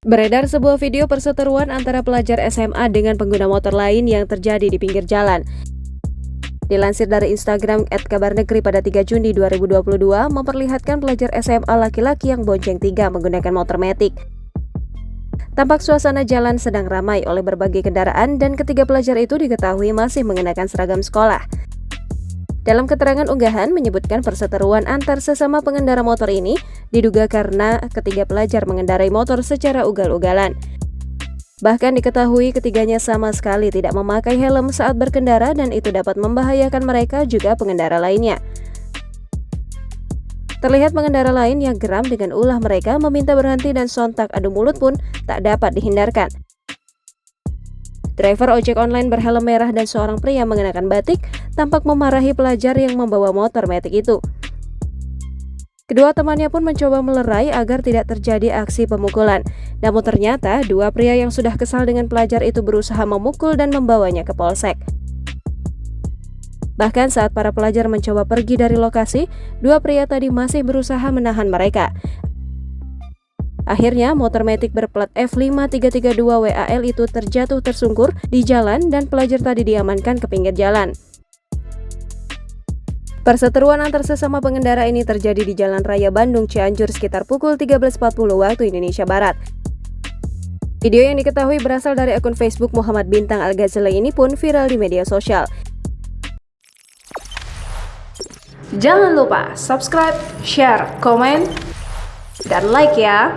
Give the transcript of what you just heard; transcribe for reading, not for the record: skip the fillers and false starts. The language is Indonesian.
Beredar sebuah video perseteruan antara pelajar SMA dengan pengguna motor lain yang terjadi di pinggir jalan. Dilansir dari Instagram @kabarnegri pada 3 Juni 2022, memperlihatkan pelajar SMA laki-laki yang bonceng 3 menggunakan motor metik. Tampak suasana jalan sedang ramai oleh berbagai kendaraan dan ketiga pelajar itu diketahui masih mengenakan seragam sekolah. Dalam keterangan unggahan menyebutkan perseteruan antar sesama pengendara motor ini diduga karena ketiga pelajar mengendarai motor secara ugal-ugalan. Bahkan diketahui ketiganya sama sekali tidak memakai helm saat berkendara dan itu dapat membahayakan mereka juga pengendara lainnya. Terlihat pengendara lain yang geram dengan ulah mereka meminta berhenti dan sontak adu mulut pun tak dapat dihindarkan. Driver ojek online berhelm merah dan seorang pria mengenakan batik tampak memarahi pelajar yang membawa motor metik itu. Kedua temannya pun mencoba melerai agar tidak terjadi aksi pemukulan. Namun ternyata dua pria yang sudah kesal dengan pelajar itu berusaha memukul dan membawanya ke polsek. Bahkan saat para pelajar mencoba pergi dari lokasi, dua pria tadi masih berusaha menahan mereka. Akhirnya, motor metik berplat F5332WAL itu terjatuh tersungkur di jalan dan pelajar tadi diamankan ke pinggir jalan. Perseteruan antar sesama pengendara ini terjadi di Jalan Raya Bandung Cianjur sekitar pukul 13.40 waktu Indonesia Barat. Video yang diketahui berasal dari akun Facebook Muhammad Bintang Al-Ghazali ini pun viral di media sosial. Jangan lupa subscribe, share, komen, dan like ya!